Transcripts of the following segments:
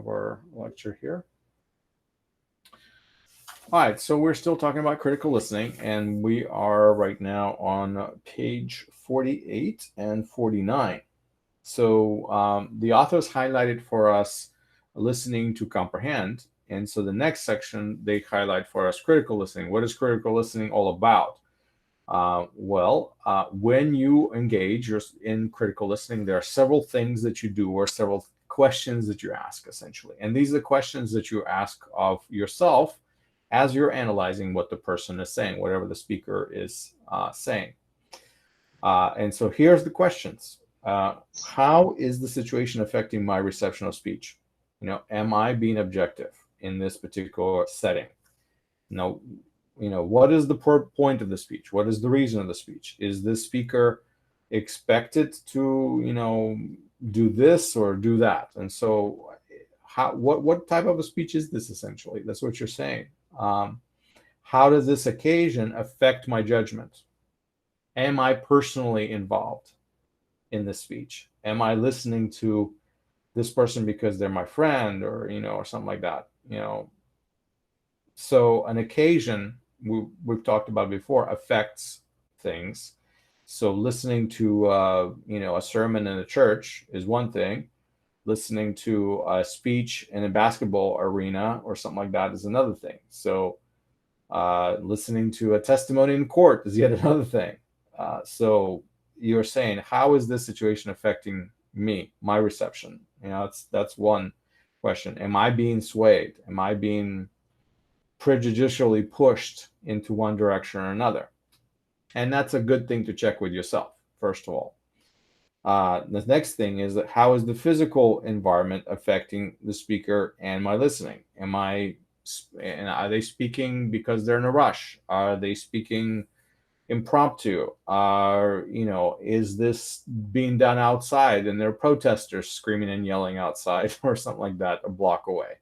of our lecture here. All right, so we're still talking about critical listening, and we are right now on page 48 and 49. So the authors highlighted for us listening to comprehend, and so the next section they highlight for us critical listening. What is critical listening all about? When you engage in critical listening, there are several things that you do or several questions that you ask, essentially. And these are the questions that you ask of yourself as you're analyzing what the person is saying, whatever the speaker is saying. And so here's the questions. How is the situation affecting my reception of speech? Am I being objective in this particular setting? What is the point of the speech? What is the reason of the speech? Is this speaker expected to, do this or do that? And so what type of a speech is this, essentially? That's what you're saying. How does this occasion affect my judgment? Am I personally involved in this speech? Am I listening to this person because they're my friend or, or something like that, So an occasion, we've talked about before, affects things. So listening to, a sermon in a church is one thing. Listening to a speech in a basketball arena or something like that is another thing. So listening to a testimony in court is yet another thing. So you're saying, how is this situation affecting me, my reception? That's one question. Am I being swayed? Am I being prejudicially pushed into one direction or another? And that's a good thing to check with yourself, first of all. The next thing is that how is the physical environment affecting the speaker and my listening? Are they speaking because they're in a rush? Are they speaking impromptu? Is this being done outside and there are protesters screaming and yelling outside or something like that a block away?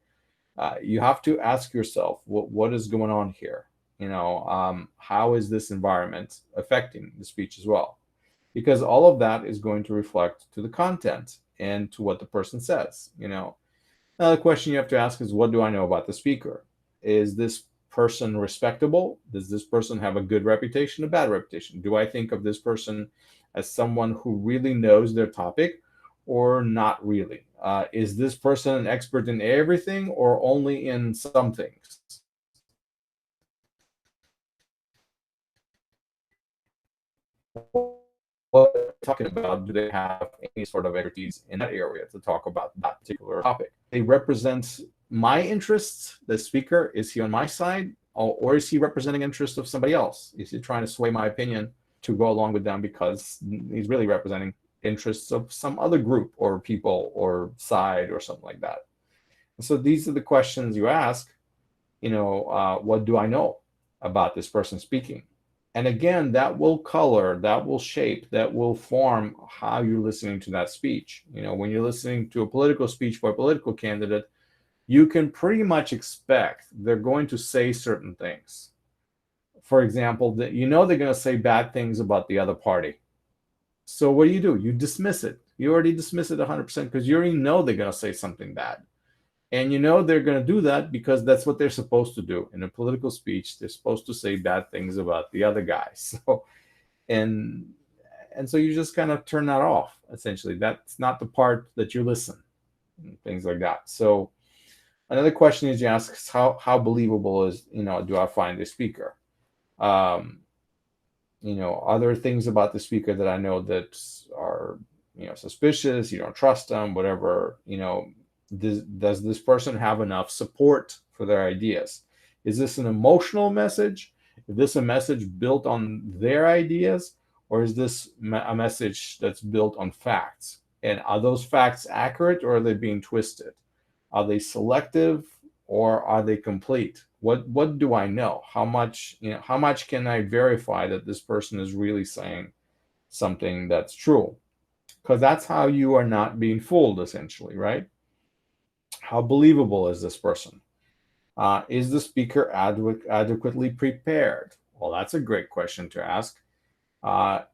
You have to ask yourself, what is going on here? How is this environment affecting the speech as well? Because all of that is going to reflect to the content and to what the person says. Another question you have to ask is, what do I know about the speaker? Is this person respectable? Does this person have a good reputation, a bad reputation? Do I think of this person as someone who really knows their topic or not really? Is this person an expert in everything or only in some things? What they're talking about, do they have any sort of expertise in that area to talk about that particular topic? They represent my interests, the speaker. Is he on my side, or is he representing interests of somebody else? Is he trying to sway my opinion to go along with them because he's really representing interests of some other group or people or side or something like that? And so these are the questions you ask. What do I know about this person speaking? And again, that will color, that will shape, that will form how you're listening to that speech. When you're listening to a political speech for a political candidate, you can pretty much expect they're going to say certain things. For example, they're going to say bad things about the other party. So what do? You dismiss it. You already dismiss it 100% because you already know they're going to say something bad. And they're going to do that because that's what they're supposed to do. In a political speech, they're supposed to say bad things about the other guy. So you just kind of turn that off, essentially. That's not the part that you listen, and things like that. So another question is you ask is how believable is, do I find the speaker? Other things about the speaker that I know that are, suspicious, you don't trust them, whatever, does this person have enough support for their ideas? Is this an emotional message? Is this a message built on their ideas? Or is this a message that's built on facts? And are those facts accurate or are they being twisted? Are they selective or are they complete? What do I know? How much can I verify that this person is really saying something that's true? Because that's how you are not being fooled, essentially, right? How believable is this person? Is the speaker adequately prepared? Well, that's a great question to ask.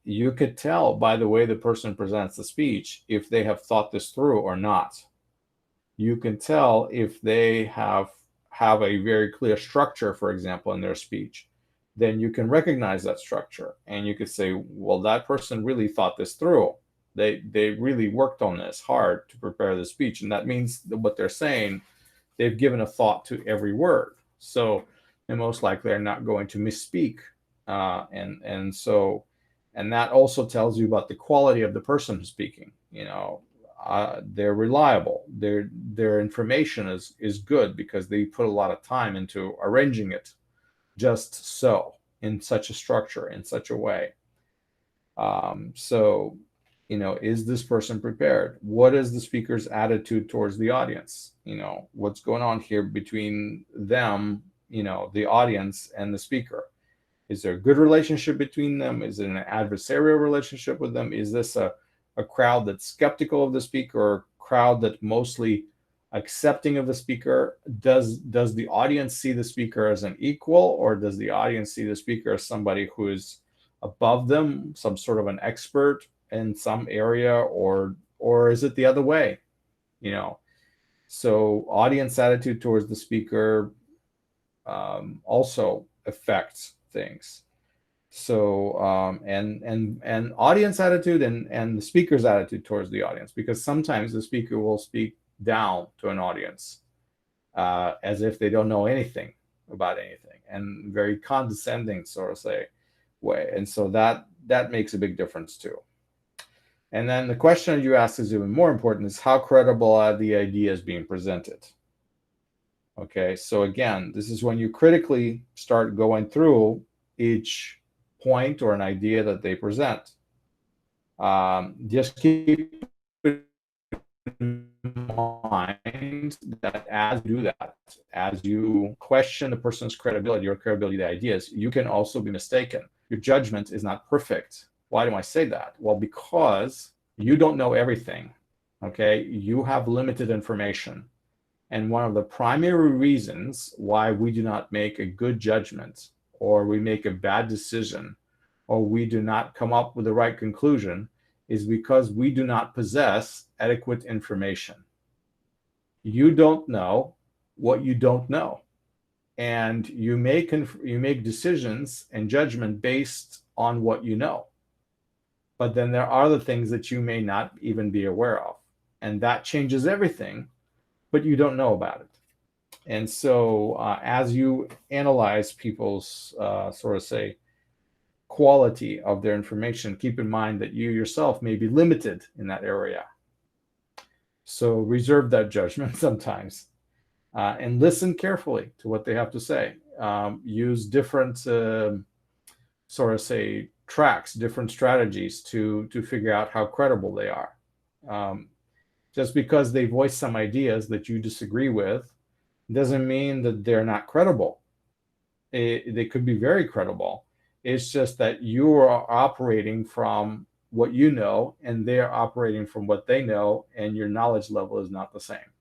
You could tell by the way the person presents the speech if they have thought this through or not. you can tell if they have a very clear structure, for example, in their speech. Then you can recognize that structure, and you could say, well, that person really thought this through. They really worked on this hard to prepare the speech, and that means that what they're saying, they've given a thought to every word. So they most likely are not going to misspeak, and that also tells you about the quality of the person who's speaking. They're reliable. Their information is good because they put a lot of time into arranging it just so, in such a structure, in such a way. So, is this person prepared? What is the speaker's attitude towards the audience? What's going on here between them, the audience and the speaker? Is there a good relationship between them? Is it an adversarial relationship with them? Is this a crowd that's skeptical of the speaker, or a crowd that's mostly accepting of the speaker? Does the audience see the speaker as an equal, or does the audience see the speaker as somebody who is above them, some sort of an expert in some area, or is it the other way? So audience attitude towards the speaker also affects things. So and audience attitude and the speaker's attitude towards the audience, because sometimes the speaker will speak down to an audience as if they don't know anything about anything, and very condescending sort of say way, and so that makes a big difference too. And then the question you ask is even more important: is how credible are the ideas being presented? Okay, so again, this is when you critically start going through each point or an idea that they present. Just keep in mind that as you do that, as you question the person's credibility or credibility of the ideas, you can also be mistaken. Your judgment is not perfect. Why do I say that? Well, because you don't know everything. Okay, you have limited information. And one of the primary reasons why we do not make a good judgment, or we make a bad decision, or we do not come up with the right conclusion, is because we do not possess adequate information. You don't know what you don't know, and you make decisions and judgment based on what you know. But then there are other things that you may not even be aware of, and that changes everything, but you don't know about it. And so as you analyze people's sort of say quality of their information, keep in mind that you yourself may be limited in that area. So reserve that judgment sometimes, and listen carefully to what they have to say. Use different sort of say tracks, different strategies to figure out how credible they are. Just because they voice some ideas that you disagree with doesn't mean that they're not credible. They could be very credible. It's just that you are operating from what you know, and they're operating from what they know, and your knowledge level is not the same.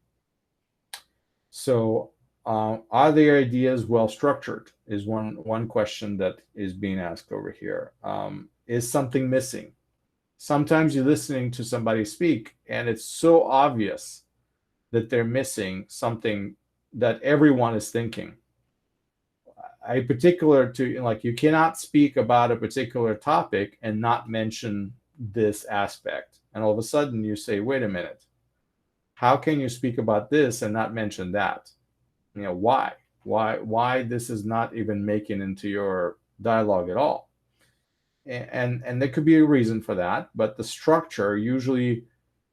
So are their ideas well structured is one question that is being asked over here. Is something missing? Sometimes you're listening to somebody speak, and it's so obvious that they're missing something that everyone is thinking. A particular you cannot speak about a particular topic and not mention this aspect. And all of a sudden you say, wait a minute, how can you speak about this and not mention that? Why this is not even making into your dialogue at all? And there could be a reason for that, but the structure usually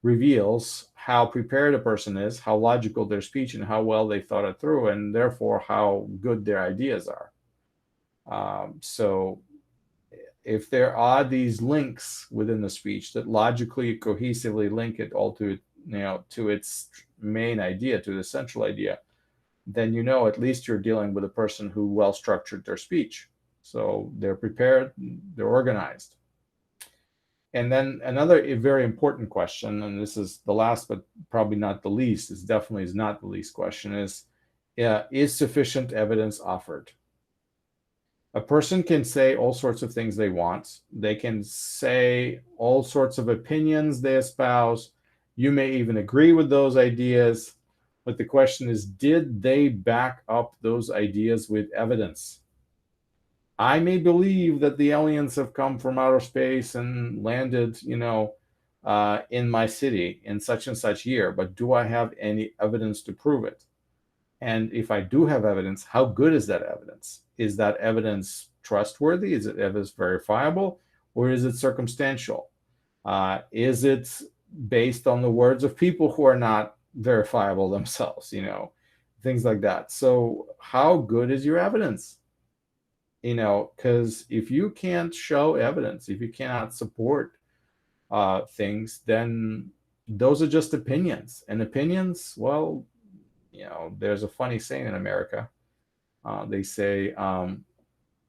reveals how prepared a person is, how logical their speech, and how well they thought it through, and therefore how good their ideas are. So if there are these links within the speech that logically, cohesively link it all to its main idea, to the central idea, then at least you're dealing with a person who well structured their speech. So they're prepared, they're organized. And then another very important question, and this is the last but probably not the least, it definitely is not the least question, is sufficient evidence offered? A person can say all sorts of things they want. They can say all sorts of opinions they espouse. You may even agree with those ideas, But the question is, did they back up those ideas with evidence? I may believe that the aliens have come from outer space and landed, in my city in such and such year, but do I have any evidence to prove it? And if I do have evidence, how good is that evidence? Is that evidence trustworthy? Is it evidence verifiable? Or is it circumstantial? Is it based on the words of people who are not verifiable themselves, things like that. So how good is your evidence? Because if you can't show evidence, if you cannot support things, then those are just opinions. And opinions, well, there's a funny saying in America. They say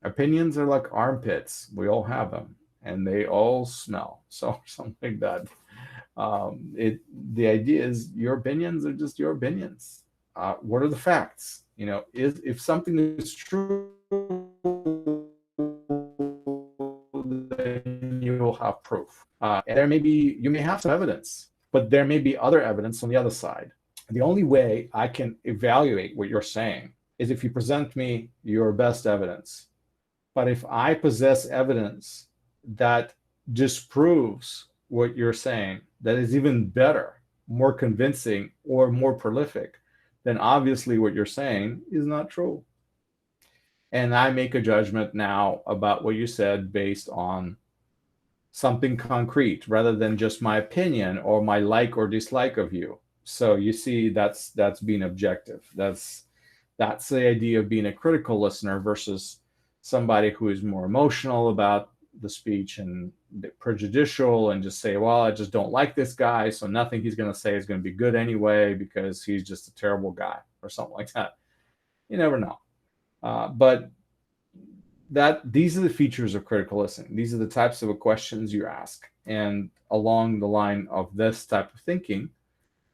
opinions are like armpits. We all have them, and they all smell. So something like that. The idea is your opinions are just your opinions. What are the facts? If something is true, then you will have proof. And you may have some evidence, but there may be other evidence on the other side. The only way I can evaluate what you're saying is if you present me your best evidence. But if I possess evidence that disproves what you're saying, that is even better, more convincing, or more prolific, then obviously what you're saying is not true. And I make a judgment now about what you said based on something concrete rather than just my opinion or my like or dislike of you. So you see, that's being objective. That's the idea of being a critical listener versus somebody who is more emotional about the speech and prejudicial and just say, well, I just don't like this guy, so nothing he's going to say is going to be good anyway because he's just a terrible guy or something like that. You never know. But these are the features of critical listening. These are the types of questions you ask. And along the line of this type of thinking,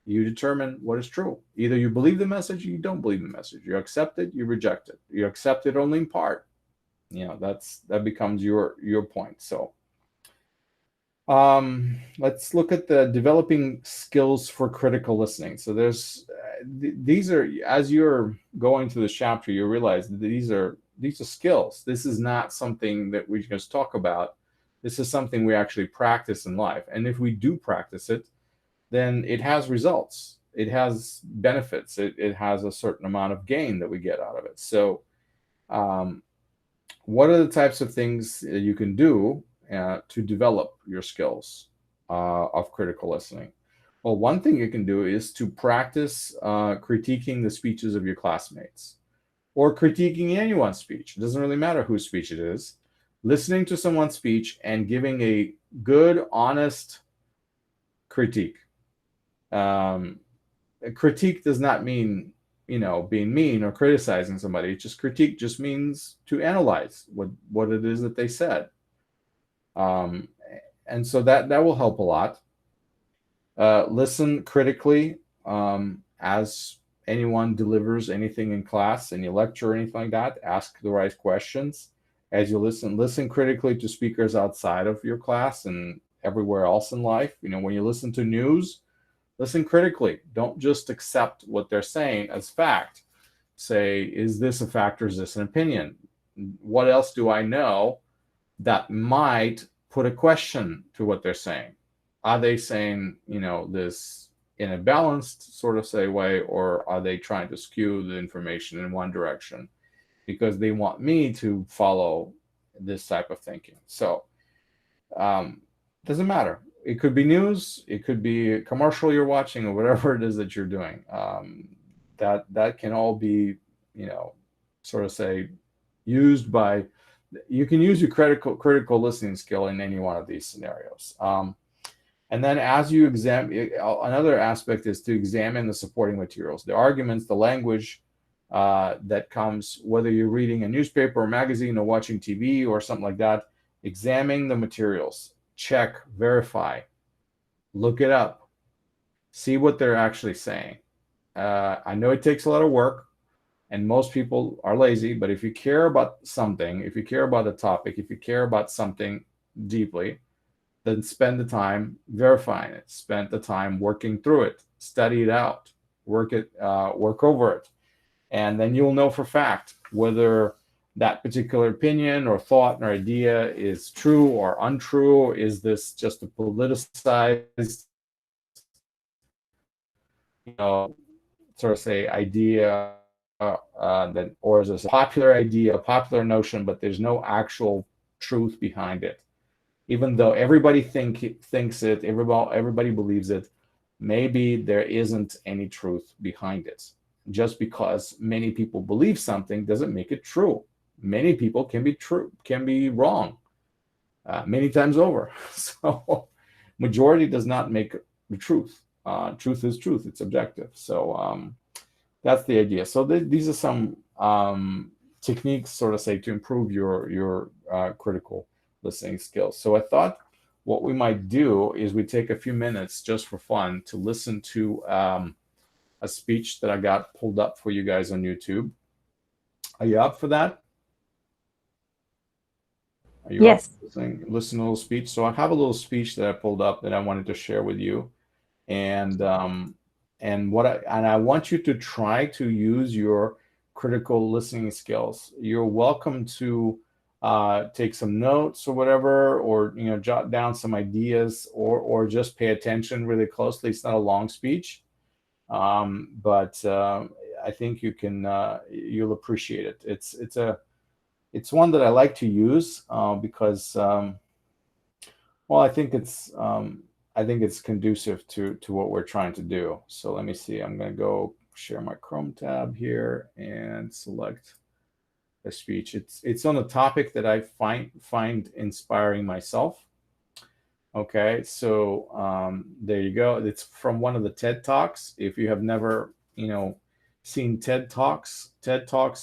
you determine what is true. Either you believe the message or you don't believe the message. You accept it, you reject it. You accept it only in part. That becomes your point. So let's look at the developing skills for critical listening. So these are, as you're going through this chapter, you realize that these are skills. This is not something that we just talk about. This is something we actually practice in life. And if we do practice it, then it has results. It has benefits. It has a certain amount of gain that we get out of it. So what are the types of things you can do to develop your skills of critical listening? Well, one thing you can do is to practice critiquing the speeches of your classmates or critiquing anyone's speech. It doesn't really matter whose speech it is. Listening to someone's speech and giving a good, honest critique. A critique does not mean being mean or criticizing somebody. Critique just means to analyze what it is that they said. And so that will help a lot. Listen critically as anyone delivers anything in class, any lecture or anything like that. Ask the right questions as you listen. Listen critically to speakers outside of your class and everywhere else in life. When you listen to news, listen critically. Don't just accept what they're saying as fact. Say, is this a fact or is this an opinion? What else do I know that might put a question to what they're saying? Are they saying, this in a balanced sort of way, or are they trying to skew the information in one direction because they want me to follow this type of thinking? So doesn't matter. It could be news, it could be a commercial you're watching, or whatever it is that you're doing. That can all be, used by. You can use your critical listening skill in any one of these scenarios. And then as you examine, another aspect is to examine the supporting materials, the arguments, the language that comes, whether you're reading a newspaper or magazine or watching TV or something like that. Examine the materials. Check, verify, look it up, see what they're actually saying. I know it takes a lot of work and most people are lazy, but if you care about something, if you care about a topic, if you care about something deeply, then spend the time verifying it, spend the time working through it, study it out, work over it, and then you'll know for fact whether that particular opinion or thought or idea is true or untrue. Is this just a politicized, sort of say idea, or is this a popular idea, a popular notion, but there's no actual truth behind it? Even though everybody thinks it, everybody believes it, maybe there isn't any truth behind it. Just because many people believe something doesn't make it true. Many people can be wrong, many times over. So majority does not make the truth. Truth is truth. It's objective. So that's the idea. So these are some techniques, sort of say, to improve your critical listening skills. So I thought what we might do is we take a few minutes just for fun to listen to a speech that I got pulled up for you guys on YouTube. Are you up for that? Are you Yes. up listening to a little speech? So I have a little speech that I pulled up that I wanted to share with you, and I want you to try to use your critical listening skills. You're welcome to take some notes or whatever, or jot down some ideas, or just pay attention really closely. It's not a long speech, but I think you'll appreciate it. It's one that I like to use because I think it's conducive to what we're trying to do. So let me see. I'm going to go share my Chrome tab here and select a speech. It's on a topic that I find inspiring myself. Okay, so there you go. It's from one of the TED Talks. If you have never, seen TED Talks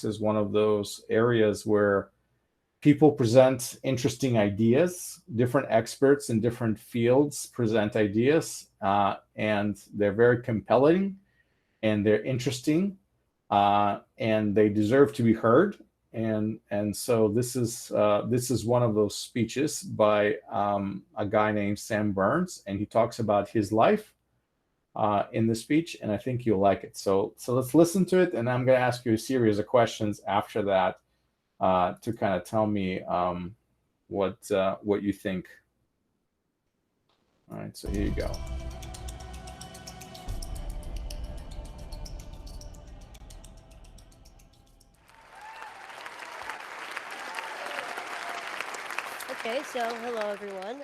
is one of those areas where people present interesting ideas. Different experts in different fields present ideas, and they're very compelling, and they're interesting, and they deserve to be heard. And so this is one of those speeches by a guy named Sam Burns, and he talks about his life in the speech, and I think you'll like it. So let's listen to it, and I'm going to ask you a series of questions after that to kind of tell me what you think. All right, so here you go. Okay, so hello everyone.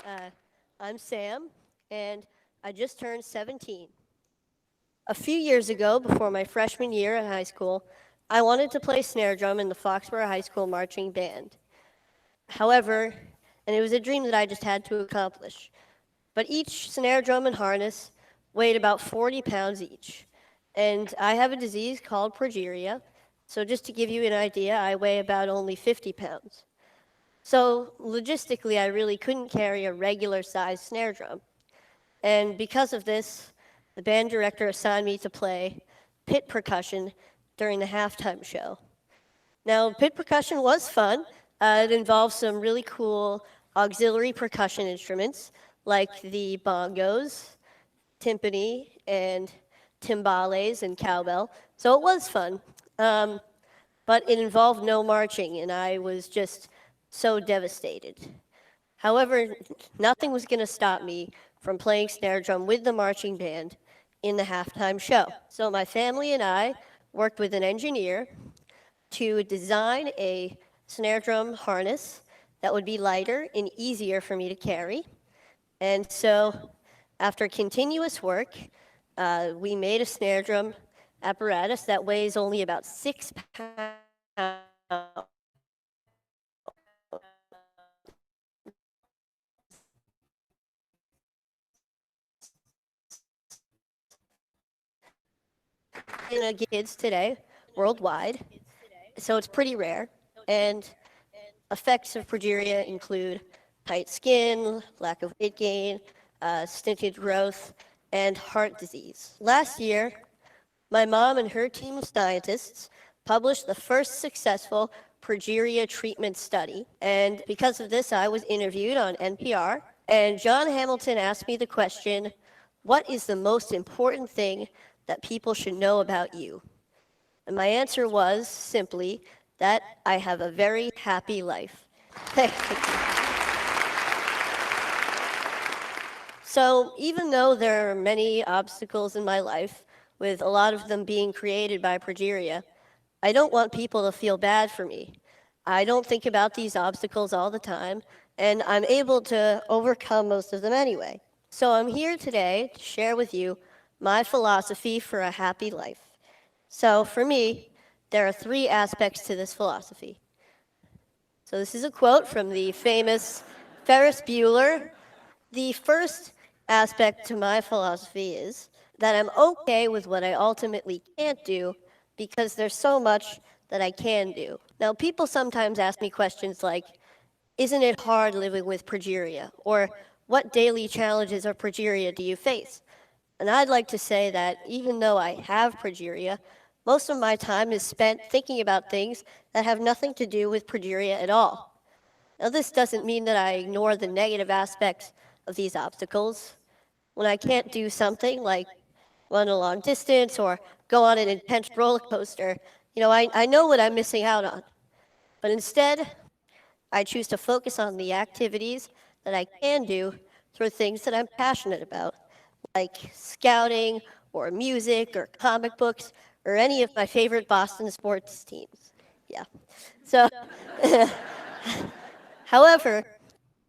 I'm Sam, and I just turned 17. A few years ago, before my freshman year in high school, I wanted to play snare drum in the Foxborough High School marching band. However, and it was a dream that I just had to accomplish, but each snare drum and harness weighed about 40 pounds each. And I have a disease called progeria, so just to give you an idea, I weigh about only 50 pounds. So logistically, I really couldn't carry a regular-sized snare drum. And because of this, the band director assigned me to play pit percussion during the halftime show. Now, pit percussion was fun. It involved some really cool auxiliary percussion instruments like the bongos, timpani, and timbales and cowbell. So it was fun. But it involved no marching, and I was just so devastated. However, nothing was going to stop me from playing snare drum with the marching band in the halftime show. So my family and I worked with an engineer to design a snare drum harness that would be lighter and easier for me to carry. And so after continuous work, we made a snare drum apparatus that weighs only about 6 pounds. In kids today worldwide, so it's pretty rare. And effects of progeria include tight skin, lack of weight gain, stunted growth, and heart disease. Last year, my mom and her team of scientists published the first successful progeria treatment study. And because of this, I was interviewed on NPR. And John Hamilton asked me the question, what is the most important thing that people should know about you? And my answer was simply that I have a very happy life. So, even though there are many obstacles in my life, with a lot of them being created by progeria, I don't want people to feel bad for me. I don't think about these obstacles all the time, and I'm able to overcome most of them anyway. So, I'm here today to share with you my philosophy for a happy life. So, for me, there are three aspects to this philosophy. So, this is a quote from the famous Ferris Bueller. The first aspect to my philosophy is that I'm okay with what I ultimately can't do because there's so much that I can do. Now, people sometimes ask me questions like, isn't it hard living with progeria? Or what daily challenges of progeria do you face? And I'd like to say that even though I have progeria, most of my time is spent thinking about things that have nothing to do with progeria at all. Now, this doesn't mean that I ignore the negative aspects of these obstacles. When I can't do something like run a long distance or go on an intense roller coaster, I know what I'm missing out on. But instead, I choose to focus on the activities that I can do through things that I'm passionate about, like scouting or music or comic books or any of my favorite Boston sports teams. Yeah. So, however,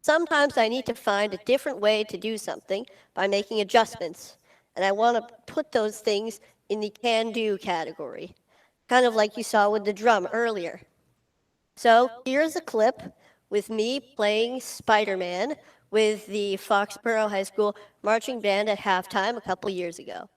sometimes I need to find a different way to do something by making adjustments, and I want to put those things in the can do category, kind of like you saw with the drum earlier. So here's a clip with me playing SpiderMan with the Foxborough High School marching band at halftime a couple years ago.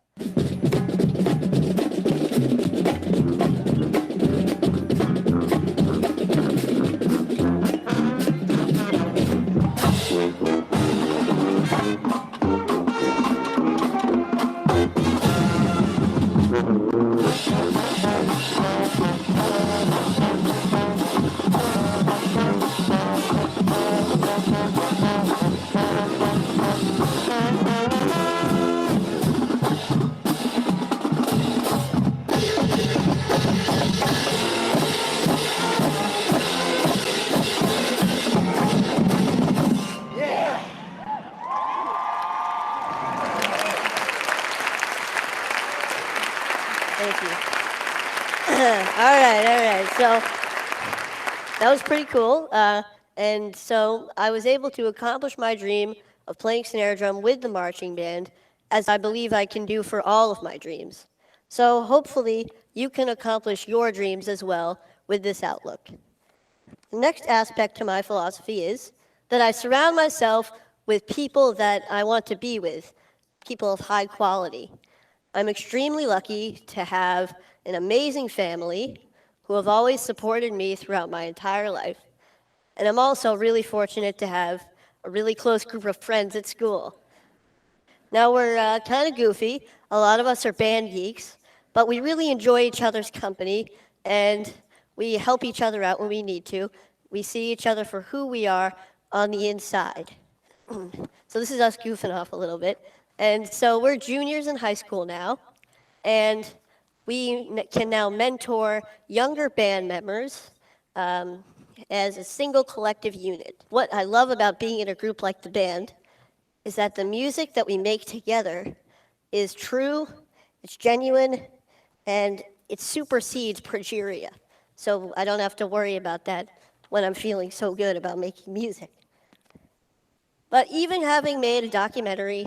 Thank you. All right. So that was pretty cool. And so I was able to accomplish my dream of playing snare drum with the marching band, as I believe I can do for all of my dreams. So hopefully you can accomplish your dreams as well with this outlook. The next aspect to my philosophy is that I surround myself with people that I want to be with, people of high quality. I'm extremely lucky to have an amazing family who have always supported me throughout my entire life. And I'm also really fortunate to have a really close group of friends at school. Now, we're kind of goofy. A lot of us are band geeks, but we really enjoy each other's company, and we help each other out when we need to. We see each other for who we are on the inside. So this is us goofing off a little bit. And so we're juniors in high school now, and we can now mentor younger band members as a single collective unit. What I love about being in a group like the band is that the music that we make together is true, it's genuine, and it supersedes progeria. So I don't have to worry about that when I'm feeling so good about making music. But even having made a documentary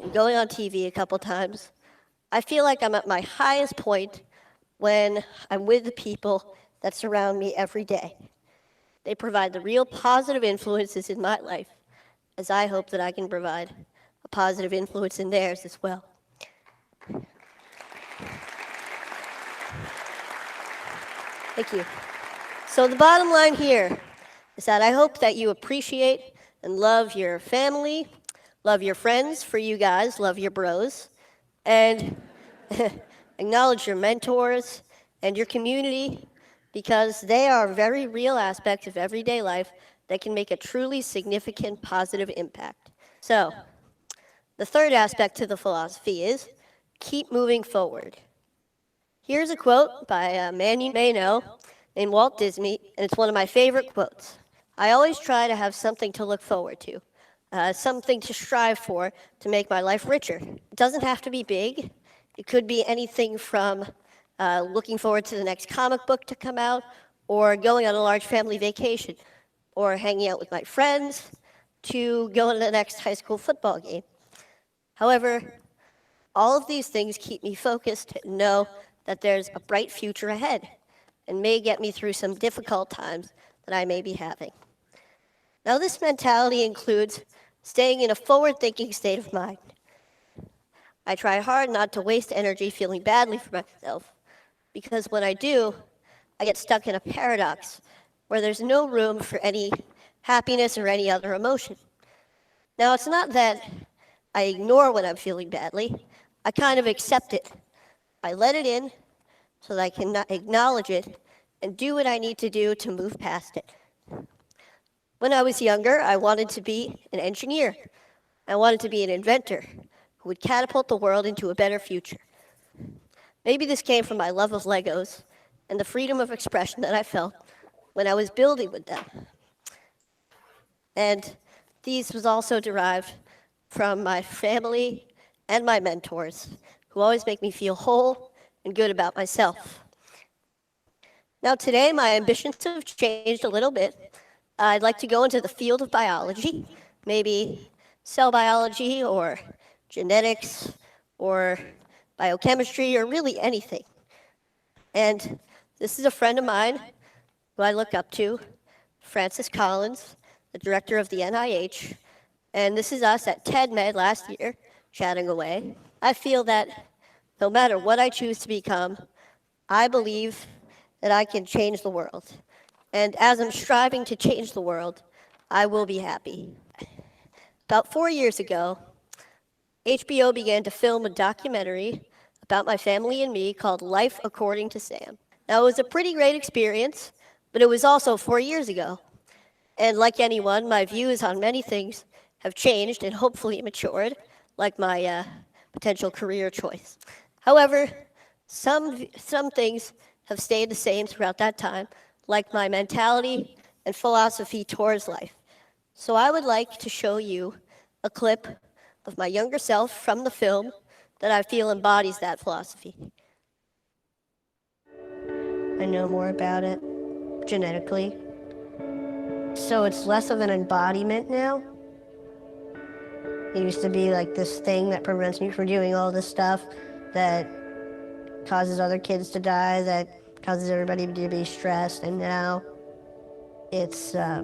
and going on TV a couple times, I feel like I'm at my highest point when I'm with the people that surround me every day. They provide the real positive influences in my life, as I hope that I can provide a positive influence in theirs as well. Thank you. So the bottom line here is that I hope that you appreciate and love your family, love your friends, for you guys, love your bros, and acknowledge your mentors and your community, because they are very real aspects of everyday life that can make a truly significant positive impact. So, the third aspect to the philosophy is keep moving forward. Here's a quote by a man you may know named Walt Disney, and it's one of my favorite quotes. I always try to have something to look forward to, something to strive for to make my life richer. It doesn't have to be big. It could be anything from looking forward to the next comic book to come out, or going on a large family vacation, or hanging out with my friends, to going to the next high school football game. However, all of these things keep me focused and know that there's a bright future ahead and may get me through some difficult times that I may be having. Now, this mentality includes staying in a forward-thinking state of mind. I try hard not to waste energy feeling badly for myself, because when I do, I get stuck in a paradox where there's no room for any happiness or any other emotion. Now, it's not that I ignore when I'm feeling badly. I kind of accept it. I let it in so that I can acknowledge it and do what I need to do to move past it. When I was younger, I wanted to be an engineer. I wanted to be an inventor who would catapult the world into a better future. Maybe this came from my love of Legos and the freedom of expression that I felt when I was building with them. And these was also derived from my family and my mentors, who always make me feel whole and good about myself. Now today, my ambitions have changed a little bit. I'd like to go into the field of biology, maybe cell biology or genetics or biochemistry or really anything. And this is a friend of mine who I look up to, Francis Collins, the director of the NIH. And this is us at TED-Med last year, chatting away. I feel that no matter what I choose to become, I believe that I can change the world. And as I'm striving to change the world, I will be happy. About 4 years ago, HBO began to film a documentary about my family and me called Life According to Sam. Now, it was a pretty great experience, but it was also 4 years ago. And like anyone, my views on many things have changed and hopefully matured, like my potential career choice. However, some things have stayed the same throughout that time, like my mentality and philosophy towards life. So I would like to show you a clip of my younger self from the film that I feel embodies that philosophy. I know more about it genetically. So it's less of an embodiment now. It used to be like this thing that prevents me from doing all this stuff that causes other kids to die, that causes everybody to be stressed, and now it's, a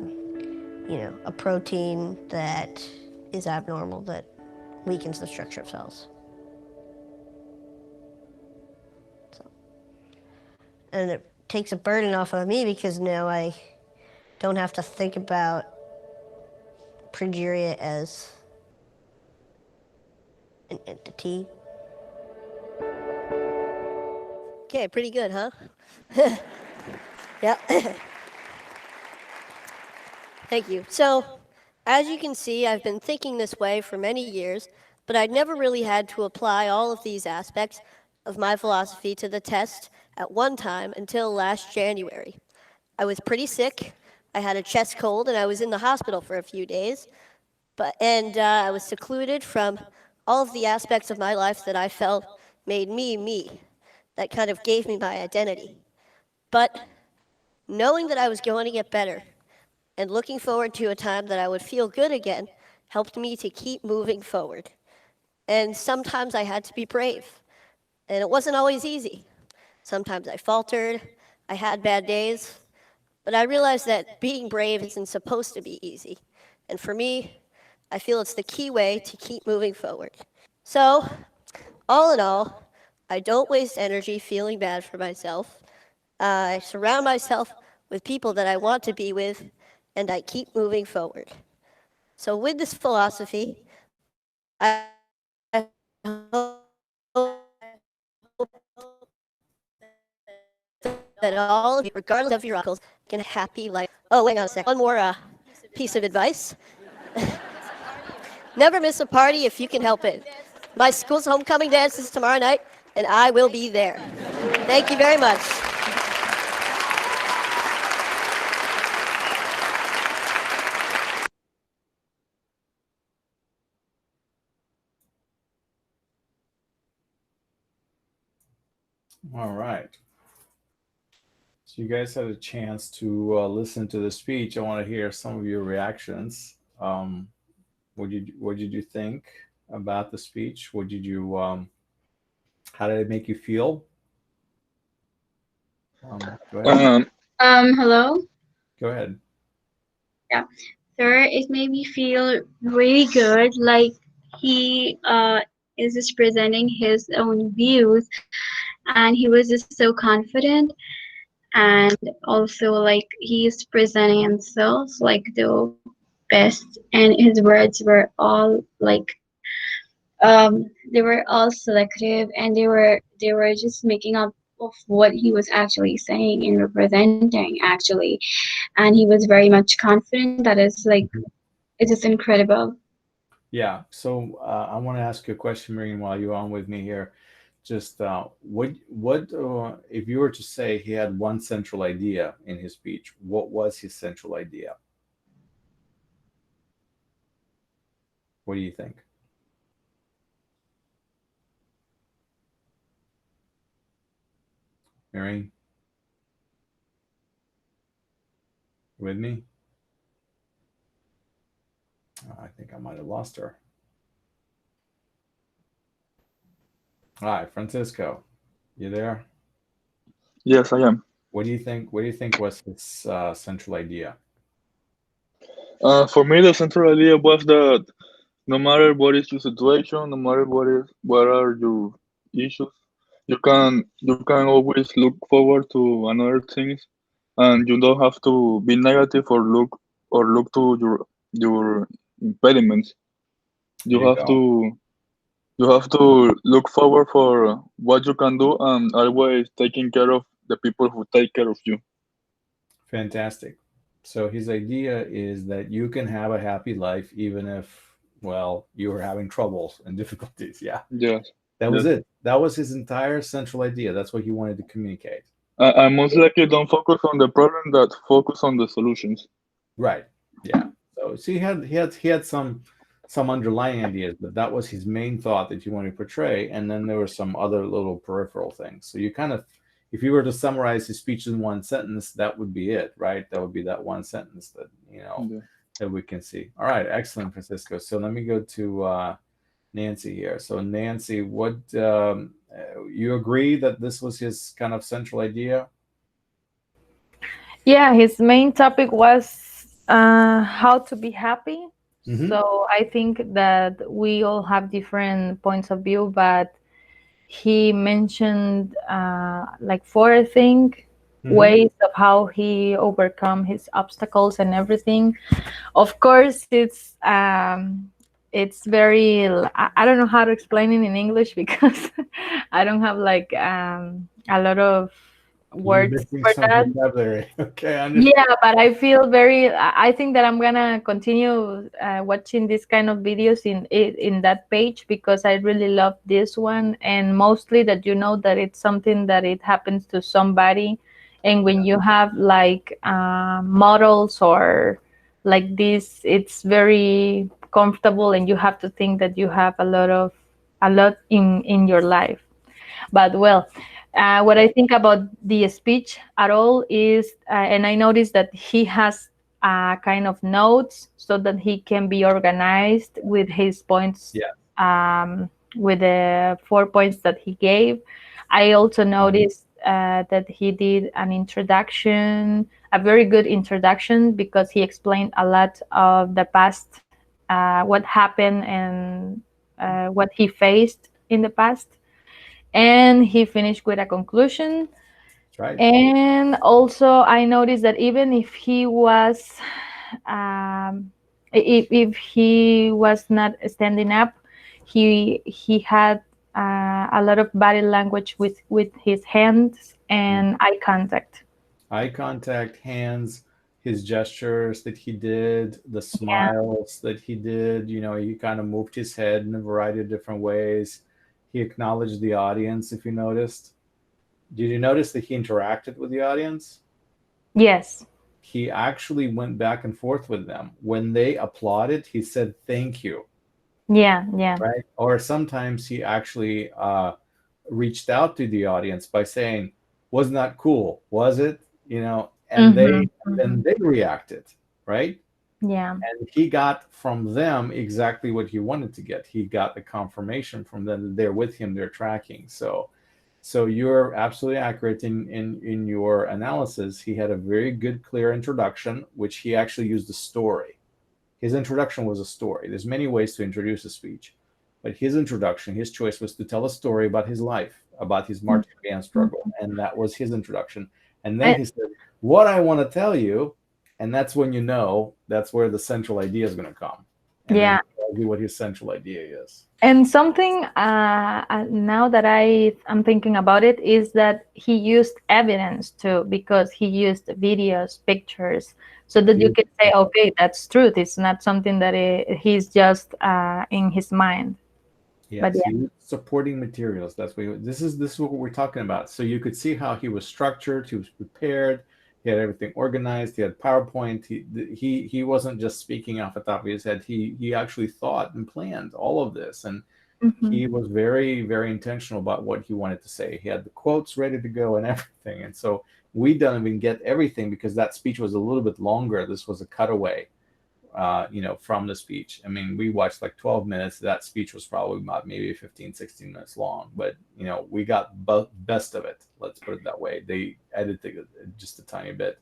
protein that is abnormal, that weakens the structure of cells. And it takes a burden off of me because now I don't have to think about progeria as an entity. Okay, pretty good, huh? Yep. Thank you. So, as you can see, I've been thinking this way for many years, but I'd never really had to apply all of these aspects of my philosophy to the test at one time until last January. I was pretty sick. I had a chest cold, and I was in the hospital for a few days. I was secluded from all of the aspects of my life that I felt made me, me, that kind of gave me my identity. But knowing that I was going to get better and looking forward to a time that I would feel good again helped me to keep moving forward. And sometimes I had to be brave, and it wasn't always easy. Sometimes I faltered, I had bad days, but I realized that being brave isn't supposed to be easy. And for me, I feel it's the key way to keep moving forward. So, all in all, I don't waste energy feeling bad for myself. I surround myself with people that I want to be with, and I keep moving forward. So with this philosophy, I hope that all of you, regardless of your uncles, can have a happy life. Oh, wait on a second. One more piece of advice. Never miss a party if you can help it. My school's homecoming dance is tomorrow night, and I will be there. Thank you very much. All right. So you guys had a chance to listen to the speech. I want to hear some of your reactions. What did you think about the speech? What did you how did it make you feel? Go ahead. Hello. Go ahead. Yeah. Sir, it made me feel really good. Like he is just presenting his own views, and he was just so confident, and also like he's presenting himself like the best, and his words were all like they were all selective, and they were just making up of what he was actually saying and representing actually, and he was very much confident. That is like Mhm. it's just incredible. Yeah. So I want to ask you a question, Marine, while you're on with me here. Just what if you were to say he had one central idea in his speech? What was his central idea? What do you think, Marine? With me? I think I might have lost her. All right, Francisco, you there? Yes, I am. What do you think? What do you think was his central idea? For me, the central idea was that no matter what is your situation, no matter what are your issues, you can always look forward to another things, and you don't have to be negative or look to your impediments. There You you have go. to you have to look forward for what you can do, and always taking care of the people who take care of you. Fantastic. So his idea is that you can have a happy life even if, well, you are having troubles and difficulties. Yeah, Yes, that was yes. it. That was his entire central idea. That's what he wanted to communicate. And most likely don't focus on the problem, that focus on the solutions. Right. Yeah. So see, he had some underlying ideas, but that was his main thought that you want to portray, and then there were some other little peripheral things. So you kind of, if you were to summarize his speech in one sentence, that would be it, right? That would be that one sentence that Yeah. that we can see. All right, excellent, Francisco. So let me go to Nancy here. So Nancy, what you agree that this was his kind of central idea? Yeah, his main topic was how to be happy. Mm-hmm. So I think that we all have different points of view, but he mentioned like four, I think, Mm-hmm. ways of how he overcome his obstacles and everything. Of course, it's very I don't know how to explain it in English because I don't have like a lot of You're words missing for some that. vocabulary. Okay, I understand. Yeah, but I feel very. I think that I'm gonna continue watching this kind of videos in that page because I really love this one, and mostly that that it's something that it happens to somebody, and when you have like models or like this, it's very comfortable, and you have to think that you have a lot in your life. But well, what I think about the speech at all is, and I noticed that he has kind of notes so that he can be organized with his points, Yeah. with the 4 points that he gave. I also Mhm. noticed that he did an introduction, a very good introduction, because he explained a lot of the past, what happened, and what he faced in the past, and he finished with a conclusion. That's right. And also I noticed that even if he was if he was not standing up, he had a lot of body language with his hands Mm. and eye contact. Eye contact, hands. his gestures that he did, the smiles that he did. You know, he kind of moved his head in a variety of different ways. He acknowledged the audience, if you noticed. Did you notice that he interacted with the audience? Yes. He actually went back and forth with them. When they applauded, he said, "Thank you." Yeah, yeah. Right? Or sometimes he actually reached out to the audience by saying, "Wasn't that cool? Was it?" You know, and then they reacted, right? Yeah. And he got from them exactly what he wanted to get. He got the confirmation from them that they're with him, they're tracking. So you're absolutely accurate in your analysis. He had a very good, clear introduction, which he actually used a story. His introduction was a story. There's many ways to introduce a speech, but his introduction, his choice was to tell a story about his life, about his martyrdom and struggle, and that was his introduction. And then he said, "What I want to tell you," and that's when you know that's where the central idea is going to come. And Yeah. then he tells you what his central idea is. And something now that I'm thinking about it is that he used evidence too, because he used videos, pictures, so that you can say, okay, that's truth. It's not something that he's just in his mind. Yes, but yeah. he was supporting materials. That's what this is what we're talking about. So you could see how he was structured. He was prepared. He had everything organized. He had PowerPoint. He wasn't just speaking off the top of his head. He actually thought and planned all of this, and he was very, very intentional about what he wanted to say. He had the quotes ready to go and everything. And so we don't even get everything because that speech was a little bit longer. This was a cutaway, from the speech. I mean, we watched like 12 minutes. That speech was probably about maybe 15, 16 minutes long, but we got best of it. Let's put it that way. They edited it just a tiny bit,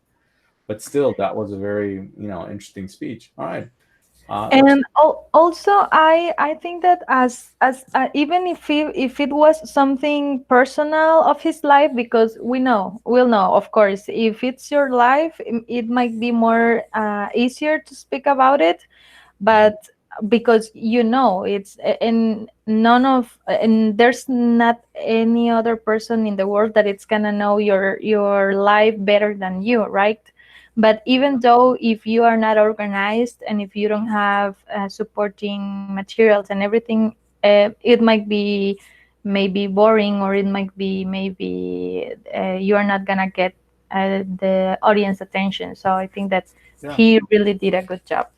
but still that was a very, interesting speech. All right. And also, I think that as even if it was something personal of his life, because we'll know, of course, if it's your life, it might be more easier to speak about it, but because it's and there's not any other person in the world that it's gonna know your life better than you, right? But even though if you are not organized and if you don't have supporting materials and everything, it might be maybe boring, or it might be maybe you are not gonna get the audience attention. So I think that he really did a good job.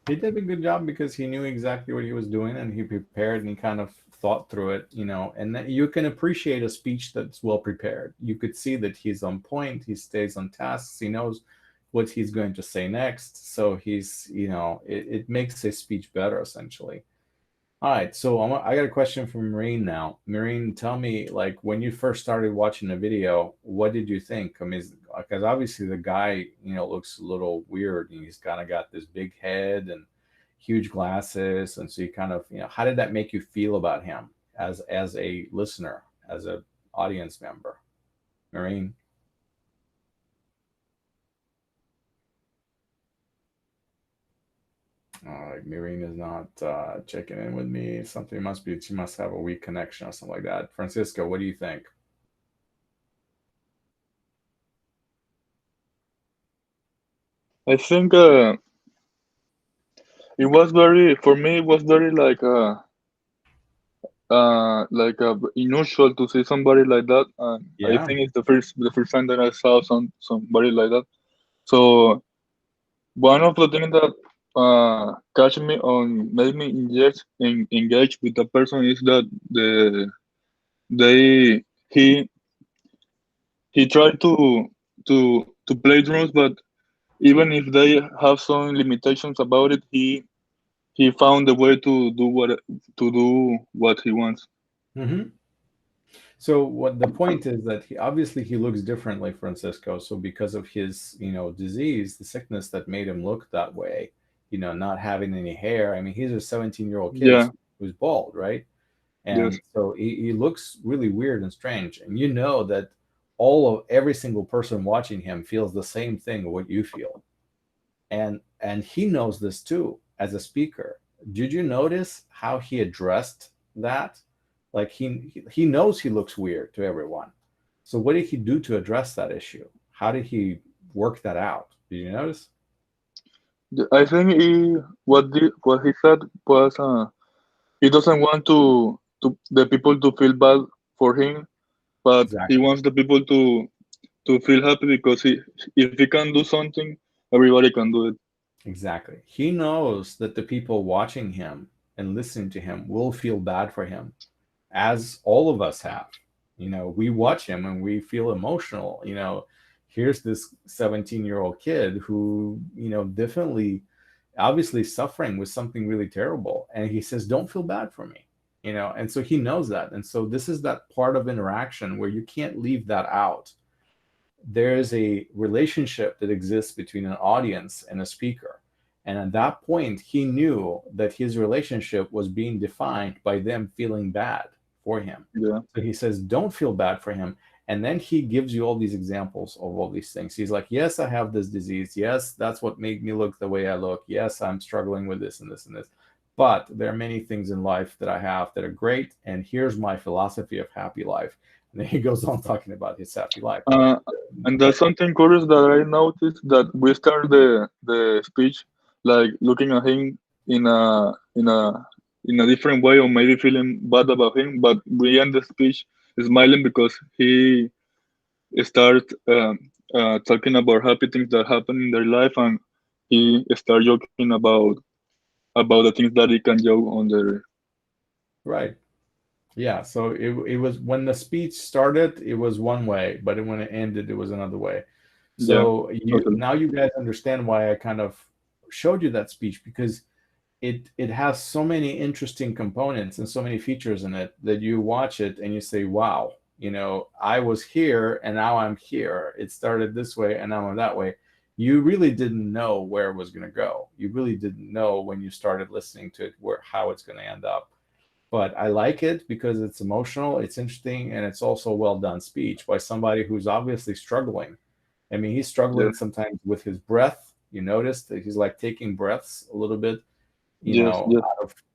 He did a good job because he knew exactly what he was doing, and he prepared and he kind of thought through it, and that you can appreciate a speech that's well prepared. You could see that he's on point, he stays on tasks, he knows what he's going to say next. So he's, it makes his speech better, essentially. All right. So I got a question from Marine now. Marine, tell me, like, when you first started watching the video, what did you think? I mean, because obviously the guy, looks a little weird. He's kind of got this big head and huge glasses. And so you kind of, how did that make you feel about him as a listener, as an audience member? Marine? Marine is not checking in with me. Something must be, she must have a weak connection or something like that. Francisco, what do you think? I think it was very, for me, it was very like unusual to see somebody like that. And I think it's the first time that I saw somebody like that. So one of the things that catch me on made me engage with the person is that he tried to play drums, but even if they have some limitations about it, he found a way to do what he wants. Mm-hmm. So what the point is that he looks different, like Francisco. So because of his, disease, the sickness that made him look that way, not having any hair. I mean, he's a 17-year-old kid who's bald, right? And so he looks really weird and strange. And that every single person watching him feels the same thing what you feel. And he knows this too as a speaker. Did you notice how he addressed that? Like he knows he looks weird to everyone. So what did he do to address that issue? How did he work that out? Did you notice? I think what he said was he doesn't want to the people to feel bad for him, but he Exactly. wants the people to feel happy because if he can do something, everybody can do it. Exactly. He knows that the people watching him and listening to him will feel bad for him, as all of us have. We watch him and we feel emotional. Here's this 17-year-old kid who, definitely, obviously suffering with something really terrible. And he says, don't feel bad for me. And so he knows that. And so this is that part of interaction where you can't leave that out. There is a relationship that exists between an audience and a speaker. And at that point, he knew that his relationship was being defined by them feeling bad for him. Yeah. So he says, don't feel bad for him. And then he gives you all these examples of all these things. He's like, yes, I have this disease. Yes, that's what made me look the way I look. Yes, I'm struggling with this and this and this. But there are many things in life that I have that are great. And here's my philosophy of happy life. And then he goes on talking about his happy life. Uh, and But that's something curious that I noticed that we start the speech like looking at him in a in a in a different way or maybe feeling bad about him, but we end the speech smiling because he start talking about happy things that happen in their life, and he start joking about the things that he can joke on their. right. Yeah, so it was when the speech started, it was one way, but when it ended, it was another way. Yeah, So totally. now you guys understand why I kind of showed you that speech, because it has so many interesting components and so many features in it that you watch it and you say, wow, I was here and now I'm here. It started this way and now I'm that way. You really didn't know where it was going to go. You really didn't know when you started listening to it how it's going to end up. But I like it because it's emotional, it's interesting, and it's also a well done speech by somebody who's obviously struggling. I mean, he's Yeah. struggling sometimes with his breath. You notice that he's like taking breaths a little bit, Yes. Yes.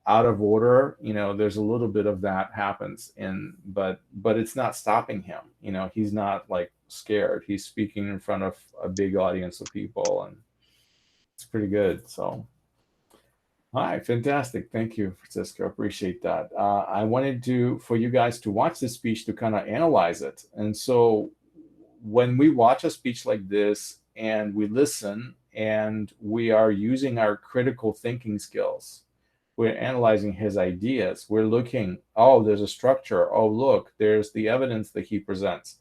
out of order. There's a little bit of that happens, but it's not stopping him. He's not like scared. He's speaking in front of a big audience of people, and it's pretty good. So all right, fantastic. Thank you, Francisco. Appreciate that. I wanted for you guys to watch this speech to kind of analyze it. And so when we watch a speech like this and we listen and we are using our critical thinking skills, we're analyzing his ideas. We're looking, oh, there's a structure. Oh, look, there's the evidence that he presents.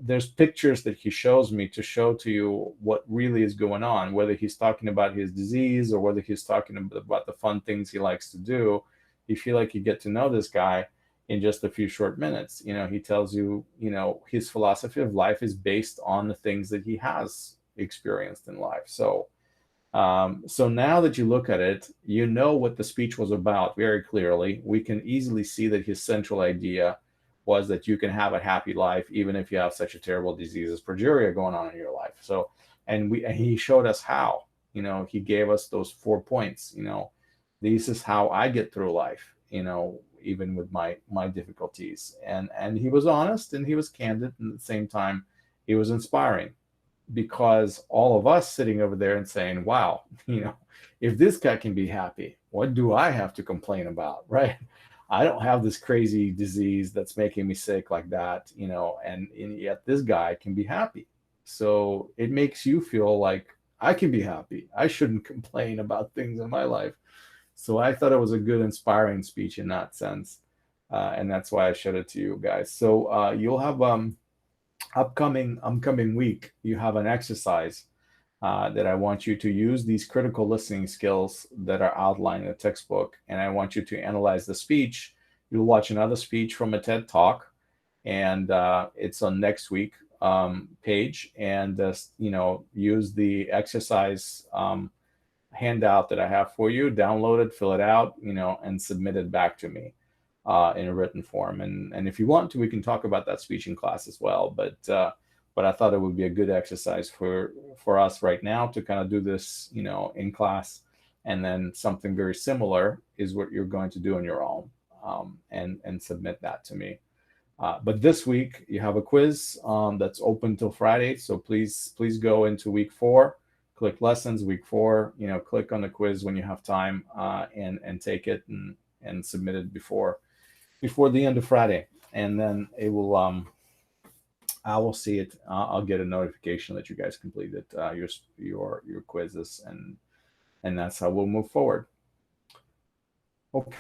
There's pictures that he shows me to show to you what really is going on, whether he's talking about his disease or whether he's talking about the fun things he likes to do. You feel like you get to know this guy in just a few short minutes. He tells you, his philosophy of life is based on the things that he has experienced in life. So now that you look at it, you know what the speech was about very clearly. We can easily see that his central idea was that you can have a happy life even if you have such a terrible disease as progeria going on in your life. So, and he showed us how. He gave us those 4 points. This is how I get through life. Even with my difficulties. And he was honest and he was candid, and at the same time, he was inspiring, because all of us sitting over there and saying, wow, if this guy can be happy, what do I have to complain about, right? I don't have this crazy disease that's making me sick like that, and yet this guy can be happy. So it makes you feel like I can be happy. I shouldn't complain about things in my life. So I thought it was a good, inspiring speech in that sense. And that's why I showed it to you guys. So you'll have upcoming week, you have an exercise that I want you to use these critical listening skills that are outlined in the textbook, and I want you to analyze the speech. You'll watch another speech from a TED Talk, and it's on next week page, and use the exercise handout that I have for you. Download it, fill it out, and submit it back to me in a written form. And if you want to, we can talk about that speech in class as well. But I thought it would be a good exercise for us right now to kind of do this, in class, and then something very similar is what you're going to do on your own, and submit that to me. But this week you have a quiz that's open till Friday, so please go into week 4 click lessons week 4. Click on the quiz when you have time, and take it and submit it before the end of Friday, and then it will I will see it. I'll get a notification that you guys completed your quizzes, and that's how we'll move forward. Okay.